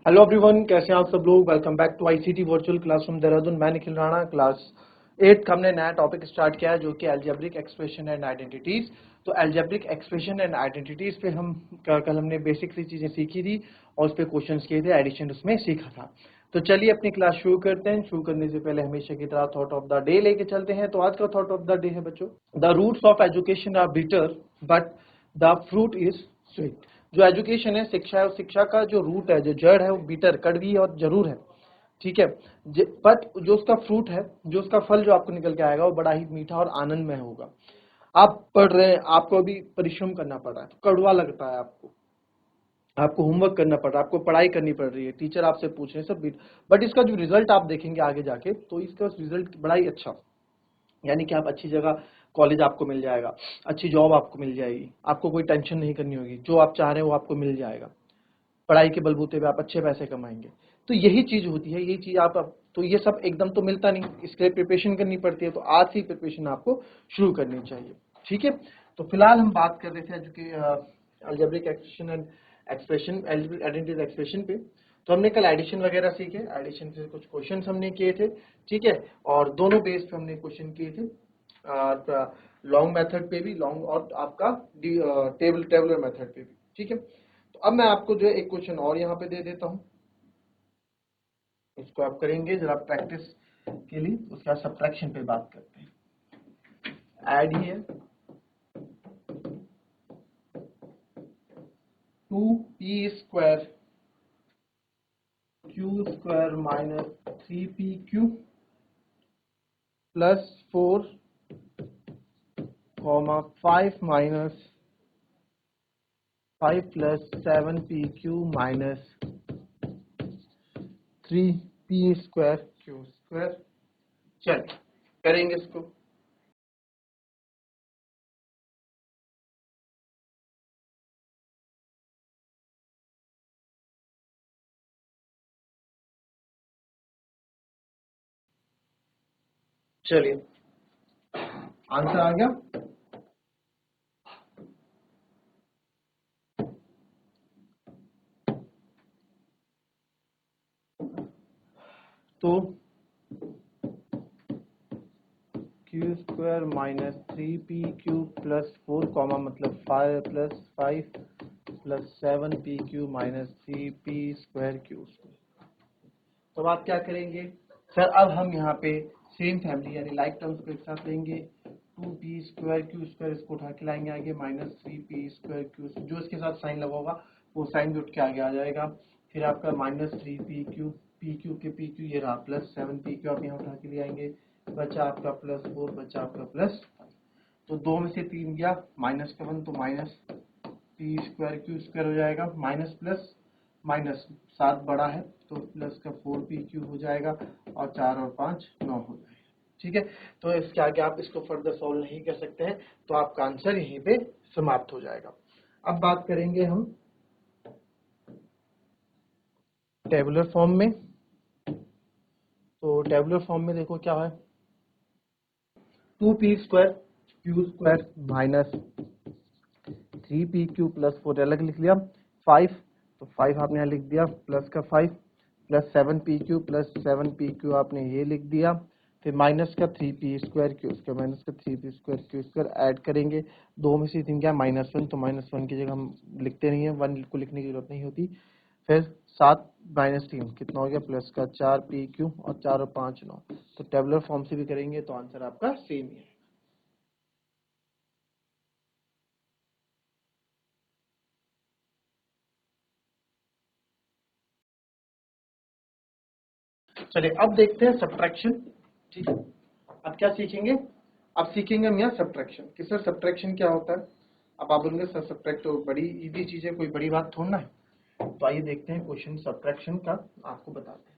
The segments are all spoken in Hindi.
हेलो एवरीवन, कैसे हैं आप सब लोग। Welcome back to ICT virtual classroom Dehradun. मैं निखिल राणा। क्लास 8 का हमने नया टॉपिक स्टार्ट किया है जो कि अलजेब्रिक एक्सप्रेशन एंड आइडेंटिटीज। तो अलजेब्रिक एक्सप्रेशन एंड आइडेंटिटीज पे हम कल हमने बेसिक सी चीजें सीखी थी और उस पर क्वेश्चन किए थे, एडिशन उसमें सीखा था। तो चलिए अपनी क्लास शुरू करते हैं। शुरू करने से पहले हमेशा की तरह थॉट ऑफ द डे लेके चलते हैं। तो आज का थॉट ऑफ द डे है बच्चों, the roots of education are bitter but the fruit is sweet. जो एजुकेशन है, शिक्षा है, शिक्षा का जो रूट है, जो जड़ है, वो बीटर, कड़वी और जरूर है, ठीक है। बट जो उसका फ्रूट है, जो उसका फल जो आपको निकल के आएगा, वो बड़ा ही मीठा और आनंदमय होगा। आप पढ़ रहे हैं, आपको अभी परिश्रम करना पड़ रहा है, तो कड़वा लगता है आपको, आपको होमवर्क करना पड़ रहा है, आपको पढ़ाई करनी पड़ रही है, टीचर आपसे पूछ रहे हैं, सब। बट इसका जो रिजल्ट आप देखेंगे आगे जाके, तो इसका रिजल्ट बड़ा ही अच्छा, यानी कि आप अच्छी जगह, कॉलेज आपको मिल जाएगा, अच्छी जॉब आपको मिल जाएगी, आपको कोई टेंशन नहीं करनी होगी, जो आप चाह रहे हैं वो आपको मिल जाएगा, पढ़ाई के बलबूते पे आप अच्छे पैसे कमाएंगे। तो यही चीज होती है, यही चीज आप तो ये सब एकदम तो मिलता नहीं, इसके लिए प्रिपरेशन करनी पड़ती है। तो आज से ही प्रिपरेशन आपको शुरू करनी चाहिए, ठीक है। तो फिलहाल हम बात कर रहे थे जो algebraic expression and expression, identity expression पे। तो हमने कल एडिशन वगैरह सीखे, एडिशन से कुछ क्वेश्चन हमने किए थे, ठीक है। और दोनों बेस पे हमने क्वेश्चन किए थे, लॉन्ग मेथड पे भी, लॉन्ग और आपका टेबलर मेथड पे भी, ठीक है। तो अब मैं आपको जो है एक क्वेश्चन और यहाँ पे दे देता हूँ, इसको आप करेंगे जरा प्रैक्टिस के लिए। उसके बाद सब्ट्रैक्शन पे बात करते हैं। ऐड ही है 2p² q² minus 3pq plus 4 5 minus 5 plus 7pq minus 3p² q²। चल करेंगे इसको। चलिए, आंसर आ गया। तो q² minus 3pq plus 4 comma मतलब 5 plus 5 plus 7pq minus 3p² q²। तो अब आप क्या करेंगे सर, अब हम यहाँ पे सेम फैमिली यानी लाइक टर्म्स को एक साथ लेंगे। 2p² q², इसको उठा के लाएंगे आगे, माइनस 3p² q, जो इसके साथ साइन लगा होगा वो साइन भी उठ के आगे आ जाएगा। फिर आपका माइनस 3pq, pq के pq ये रहा, प्लस 7pq आप यहाँ उठा के ले आएंगे, बचा आपका प्लस 4, बचा आपका प्लस। तो 2 में से 3 गया, माइनस का 1, तो माइनस p² q² हो जाएगा, माइनस प्लस माइनस 7 बड़ा है तो प्लस का 4pq हो जाएगा, और 4 और 5 9 हो जाएगा, ठीक है। तो इसके आगे आप इसको फर्दर सॉल्व नहीं कर सकते हैं, तो आपका आंसर यहीं पे समाप्त हो जाएगा। अब बात करेंगे हम टेबुलर फॉर्म में। तो टेबुलर फॉर्म में देखो क्या है, 2p² q² minus 3pq plus 4 अलग लिख लिया, 5 तो 5 आपने यहाँ लिख दिया, प्लस का 5 प्लस 7pq प्लस 7pq आपने ये लिख दिया, फिर माइनस का 3p² q², माइनस का 3p² q² ऐड करेंगे। 2 में से 3 क्या, -1, तो -1 की जगह हम लिखते नहीं है, 1 को लिखने की जरूरत नहीं होती। फिर 7 माइनस 3 कितना हो गया, प्लस का 4pq, और 4 और 5 9। तो टेबुलर फॉर्म से भी करेंगे तो आंसर आपका सेम ही है। चलिए अब देखते हैं सब्ट्रैक्शन, ठीक है। अब क्या सीखेंगे, अब सीखेंगे हम यहाँ सब्ट्रैक्शन कि सर सब्ट्रैक्शन क्या होता है। अब आप बोलेंगे सर सब्ट्रैक्ट तो बड़ी इजी चीज है, कोई बड़ी बात थोड़ा है। तो आइए देखते हैं क्वेश्चन सब्ट्रैक्शन का, आपको बताते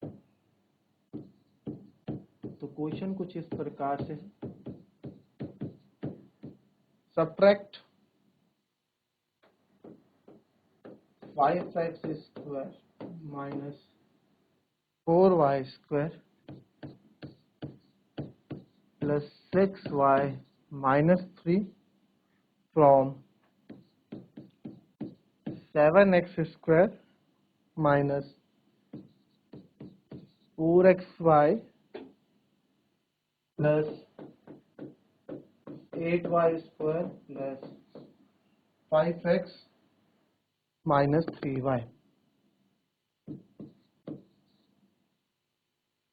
हैं। तो क्वेश्चन कुछ इस प्रकार से, subtract 5x² minus 4y² plus 6y minus 3 from 7x² minus 4xy plus 8y square plus 5x minus 3y।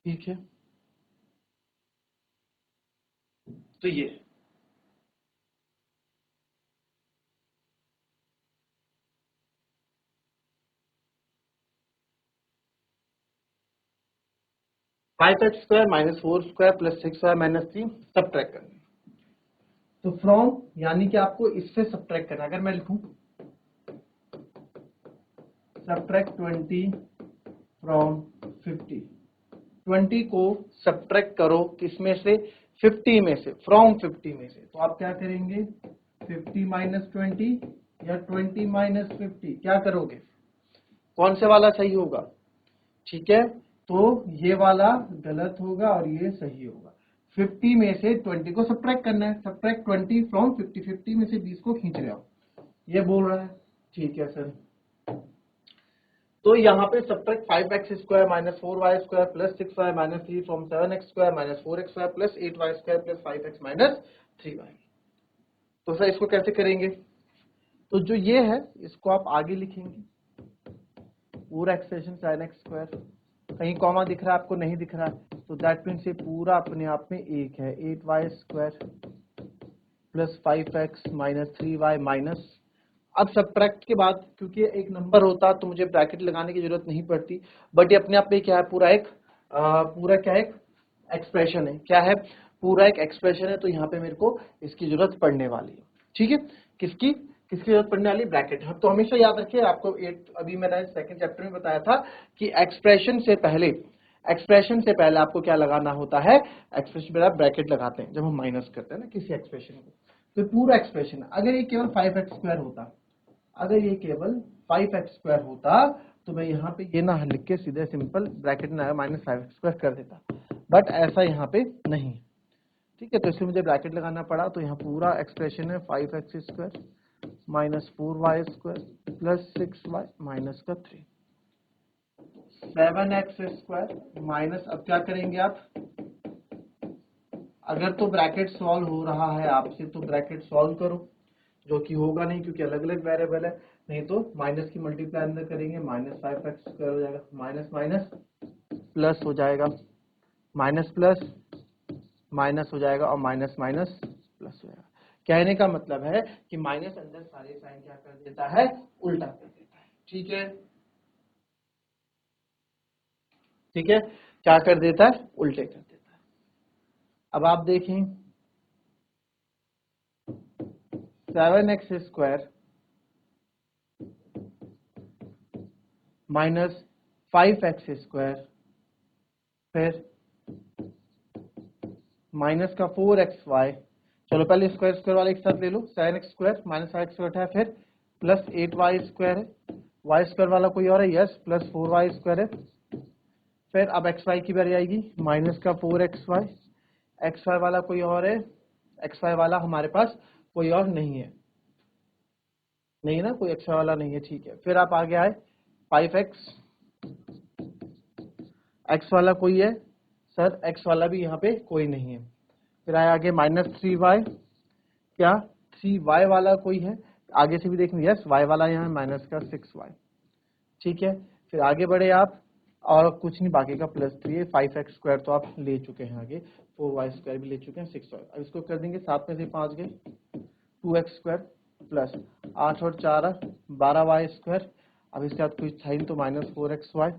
ठीक है, तो ये 5x square minus 4 square plus 6y minus 3 subtract करना। तो फ्रॉम यानी कि आपको इससे सब्ट्रैक्ट करना। अगर मैं लिखूं सब्ट्रैक्ट 20 फ्रॉम 50, 20 को सब्ट्रैक्ट करो किसमें से, 50 में से, फ्रॉम 50 में से। तो आप क्या करेंगे, 50 माइनस 20 या 20 माइनस 50, क्या करोगे, कौन से वाला सही होगा। ठीक है, तो ये वाला गलत होगा और ये सही होगा। 50 में से 20 को सब्ट्रैक्ट करना है, सब्ट्रैक्ट 20 फ्रॉम 50, 50 में से 20 को खींच रहे हो, ये बोल रहा है। ठीक है सर, तो यहाँ पे subtract 5x square minus 4y square plus 6y minus 3 from 7x square minus 4x square plus 8y square plus 5x minus 3y। तो सर इसको कैसे करेंगे, तो जो ये है इसको आप आगे लिखेंगे, पूरा एक्सप्रेशन sin x स्क्वायर, कहीं कॉमा दिख रहा है आपको, नहीं दिख रहा है, तो दैट मीन्स ये पूरा अपने आप में एक है, 8y square plus 5x minus 3y minus. अब सब्ट्रैक्ट के बाद क्योंकि एक नंबर होता तो मुझे ब्रैकेट लगाने की जरूरत नहीं पड़ती, बट ये अपने आप में क्या है, पूरा क्या एक एक्सप्रेशन है, क्या है, पूरा एक एक्सप्रेशन है। तो यहाँ पे मेरे को इसकी जरूरत पड़ने वाली है। ठीक है, किसकी जरूरत पड़ने वाली, ब्रैकेट। तो हमेशा याद रखिए, आपको अभी मैंने सेकंड चैप्टर में बताया था कि एक्सप्रेशन से पहले आपको क्या लगाना होता है, एक्सप्रेशन पहले आप ब्रैकेट लगाते हैं जब हम माइनस करते हैं ना किसी एक्सप्रेशन को। तो पूरा एक्सप्रेशन, अगर ये केवल 5x स्क्वायर होता, अगर ये केवल 5x स्क्वायर होता तो मैं यहाँ पे ये ना लिख के सीधे सिंपल ब्रैकेट में माइनस 5x स्क्वायर कर देता, बट ऐसा यहाँ पे नहीं। ठीक है, तो इसलिए मुझे ब्रैकेट लगाना पड़ा। तो यहाँ पूरा एक्सप्रेशन है 5x square minus 4y square plus 6y minus का 3, 7x स्क्वायर माइनस, अब क्या करेंगे आप, अगर तो ब्रैकेट सॉल्व हो रहा है आपसे तो ब्रैकेट सॉल्व करो, जो कि होगा नहीं क्योंकि अलग अलग वेरिएबल है, नहीं तो माइनस की मल्टीप्लाई अंदर करेंगे, माइनस 5x स्क्वायर हो जाएगा, माइनस माइनस प्लस हो जाएगा, माइनस प्लस माइनस हो जाएगा और माइनस माइनस प्लस हो जाएगा। कहने का मतलब है कि माइनस अंदर सारे साइन क्या कर देता है, उल्टा कर देता है। ठीक है, ठीक है, क्या कर देता है, उल्टे कर देता है। अब आप देखें 7x square minus 5x square फिर माइनस का 4xy, चलो पहले स्क्वायर स्क्वायर वाले एक साथ ले लो, 7x square minus 5x square है, फिर प्लस 8y स्क्वायर है, y स्क्वायर वाला कोई और है, यस, प्लस 4y स्क्वायर है, फिर अब xy की बारी आएगी, माइनस का 4xy, xy वाला कोई और है, xy वाला हमारे पास कोई और नहीं है, नहीं ना, कोई xy वाला नहीं है। ठीक है, फिर आप आगे आए 5x, x वाला कोई है सर, x वाला भी यहाँ पे कोई नहीं है, फिर आए आगे माइनस 3y, क्या 3y वाला कोई है, आगे से भी देखेंगे, यस, y वाला यहाँ माइनस का 6y। ठीक है, फिर आगे बढ़े आप, और कुछ नहीं बाकी का प्लस 3 है, 5x स्क्वायर तो आप ले चुके हैं, आगे 4y स्क्वायर भी ले चुके हैं, 6y। अब इसको कर देंगे 7 में से 5 गए, 2x स्क्वायर प्लस 8 और 4 12y स्क्वायर, अब इसके बाद कुछ था ही तो माइनस 4xy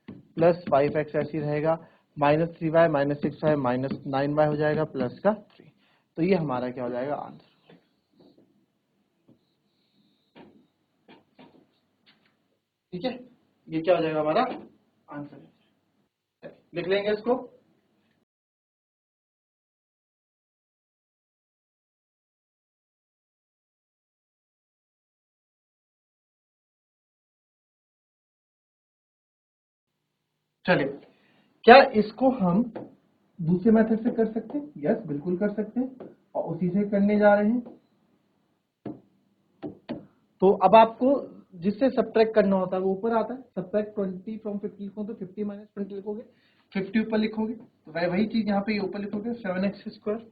प्लस 5x ऐसी रहेगा, minus 3y minus 6y minus 9y हो जाएगा प्लस का 3। तो ये हमारा क्या हो जाएगा, आंसर। ठीक है, ये क्या हो जाएगा, हमारा आंसर। लिख लेंगे इसको, चलिए, क्या इसको हम दूसरे मेथड से कर सकते हैं, यस बिल्कुल कर सकते हैं, और उसी से करने जा रहे हैं। तो अब आपको जिससे सब्ट्रैक्ट करना होता है वो ऊपर आता है। सब्ट्रैक्ट 20 फ्रॉम 50 लिखो तो 50 माइनस 20 लिखोगे, 50 ऊपर लिखोगे तो वही चीज यहाँ पे ऊपर लिखोगे 7x square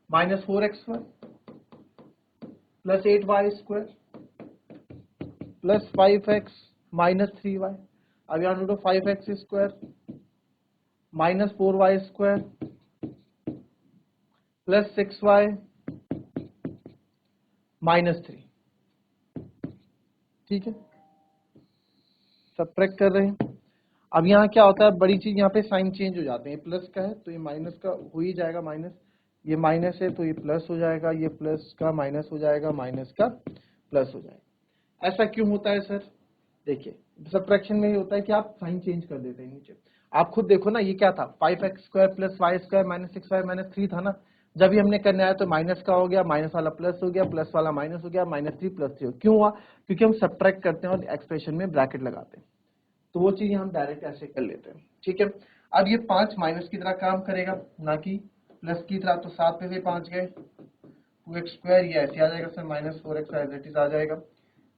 minus 4x plus 8y square plus 5x minus 3y। अब यहाँ ढूंढो 5x square minus 4y square plus 6y minus 3। ठीक है, सब्ट्रैक्ट कर रहे हैं। अब यहाँ क्या होता है, बड़ी चीज यहाँ पे साइन चेंज हो जाते हैं। प्लस का है तो ये माइनस का हो ही जाएगा माइनस, ये माइनस है तो ये प्लस हो जाएगा, ये प्लस का माइनस हो जाएगा, माइनस का प्लस हो जाएगा। ऐसा क्यों होता है सर? देखिए सब्ट्रैक्शन में ये होता है कि आप साइन चेंज कर देते हैं नीचे। आप खुद देखो ना, ये क्या था 5x square plus y square minus 6y minus 3 था ना। जब भी हमने करने आया तो माइनस का हो गया, माइनस वाला प्लस हो गया, प्लस वाला माइनस हो गया, माइनस 3 प्लस 3 क्यों हुआ? क्योंकि हम सब्ट्रैक्ट करते हैं और एक्सप्रेशन में ब्रैकेट लगाते हैं, तो वो चीज हम डायरेक्ट ऐसे कर लेते हैं। ठीक है, अब ये 5 माइनस की तरह काम करेगा ना कि प्लस की तरह, तो 7 में से 5 गए 2x स्क्वायर, ये ऐसे आ जाएगा sir minus 4x as it is आ जाएगा।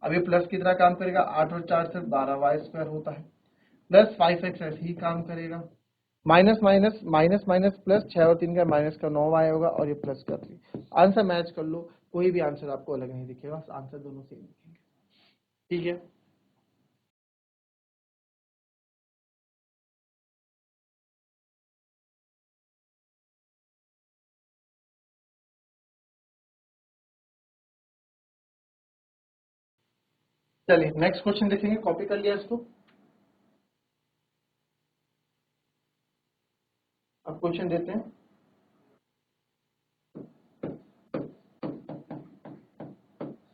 अब ये प्लस की तरह काम करेगा, 8 और 4 से 12y स्क्वायर होता है, प्लस 5x ऐसे ही काम करेगा, minus minus minus minus plus 6 और 3 का माइनस का 9y होगा, और ये प्लस का 3। आंसर मैच कर लो, कोई भी आंसर आपको अलग नहीं दिखेगा, आंसर दोनों सेम दिखेंगे। ठीक है, चलिए नेक्स्ट क्वेश्चन देखेंगे। कॉपी कर लिया इसको। अब क्वेश्चन देते हैं।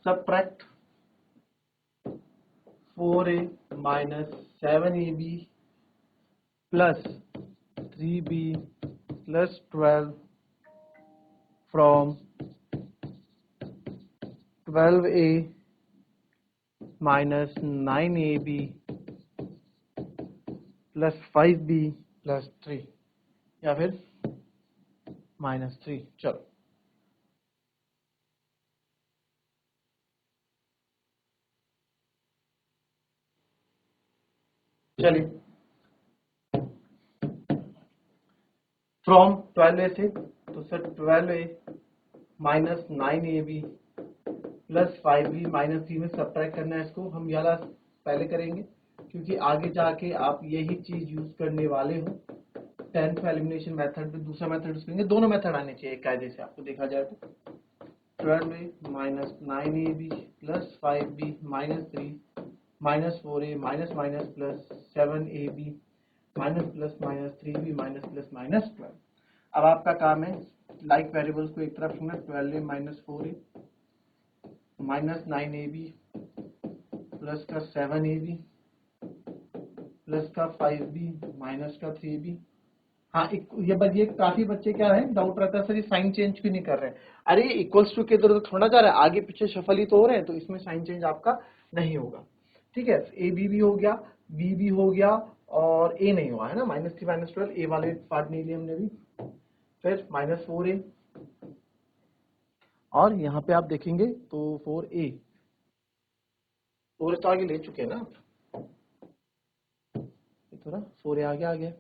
Subtract 4a minus 7ab plus 3b plus 12 from 12a minus 9ab plus 5b plus 3, या फिर माइनस 3। चलो चलिए, फ्रॉम 12a से, तो sir 12a minus 9ab plus 5b minus 3 में सब्ट्रैक्ट करना है इसको। हम याला पहले करेंगे क्योंकि आगे जाके आप यही चीज यूज करने वाले हो। 10th एलिमिनेशन मेथड में दूसरा मेथड यूज करेंगे, दोनों मेथड आने चाहिए कायदे से आपको देखा जाए तो। 12a minus 9ab plus 5b minus 3 minus 4a minus minus plus 7ab minus plus minus 3b minus plus minus 12। अब आपका काम है लाइक वेरिएबल्स को एक तरफ रखना। 12a minus 4a minus 9ab plus का 7ab प्लस का 5b माइनस का 3b। हाँ, ये काफी बच्चे क्या है डाउट रहता है सर ये साइन चेंज क्यों नहीं कर रहे हैं। अरे इक्वल्स टू के इधर उधर थोड़ा जा रहा है, आगे पीछे शफल ही तो हो रहे हैं, तो इसमें साइन चेंज आपका नहीं होगा। ठीक है, ए बी भी हो गया, बी भी हो गया, और ए नहीं हुआ है ना, माइनस 3 माइनस 12, ए वाले पार्ट नहीं लिए हमने भी। फिर माइनस 4a, और यहाँ पे आप देखेंगे तो 4a, 4a तो आगे ले चुके हैं ना आप, ये थोड़ा 4a आ गया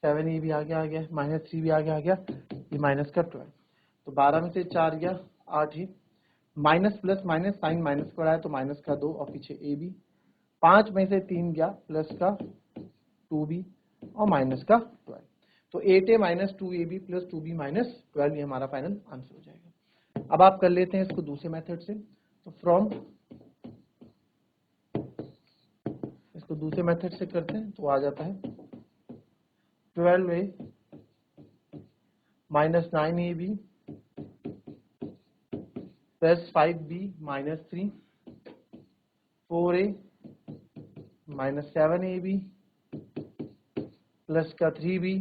7a भी आ गया माइनस 3 भी आ गया, ये माइनस का 12, तो 12 में से 4 गया 8 ही, minus plus minus sign minus को आया तो माइनस का 2 और पीछे ए बी, 5 में से 3 गया प्लस का 2b और माइनस का 12, तो 8a minus 2ab plus 2b minus 12, ये हमारा फाइनल आंसर हो जाएगा। अब आप कर लेते हैं इसको दूसरे मेथड से, तो फ्रॉम, इसको दूसरे मेथड से करते हैं तो आ जाता है 12a minus 9ab plus 5b minus 3, 4a minus 7ab plus का 3b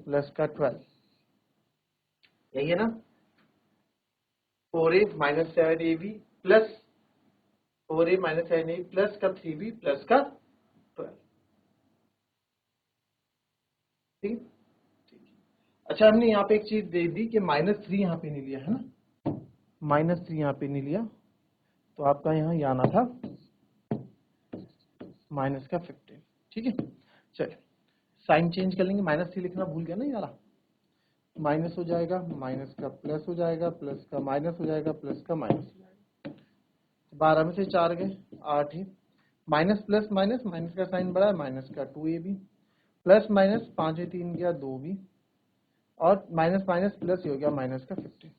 प्लस का 12, यही है ना। 4a minus 7ab plus 4a minus 7ab plus का 3b प्लस का 12। ठीक, अच्छा हमने यहाँ पे एक चीज दे दी कि माइनस 3 यहाँ पे नहीं लिया है ना, -3 यहाँ पे नहीं लिया, तो आपका यहाँ ये आना था -15। ठीक है, चलिए साइन चेंज कर लेंगे, -3 लिखना भूल गया ना यार, माइनस हो जाएगा, माइनस का प्लस हो जाएगा, प्लस का माइनस हो जाएगा, प्लस का माइनस हो जाएगा। 12 में से 4 गए 8 ही, माइनस प्लस माइनस, माइनस का साइन बढ़ा है, माइनस का 2ab, प्लस माइनस 5 3 गया 2b, और माइनस माइनस प्लस हो गया माइनस का 15।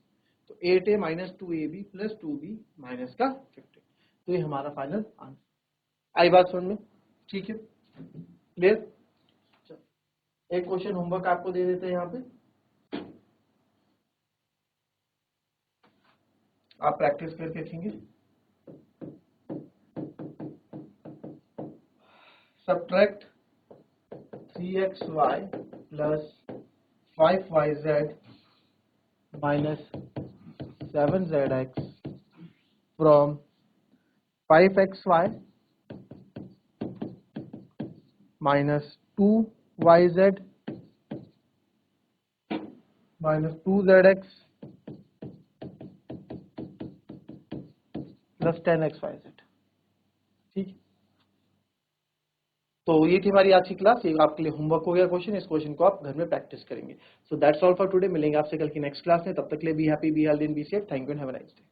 तो 8a minus 2ab plus 2b minus का 15। तो ये हमारा फाइनल आंसर। आई बात समझ में? ठीक है, क्लियर? एक क्वेश्चन होमवर्क आपको दे देते हैं यहाँ पे, आप प्रैक्टिस करके देखेंगे। Subtract 3xy plus 5yz minus 7zx from 5xy minus 2yz minus 2zx plus 10xyz। ठीक, तो ये थी हमारी आज की क्लास, ये आपके लिए होमवर्क हो गया क्वेश्चन, इस क्वेश्चन को आप घर में प्रैक्टिस करेंगे। So that's all for today, मिलेंगे आपसे कल की नेक्स्ट क्लास में, तब तक के लिए be happy, be healthy and be safe. Thank you and have a nice day.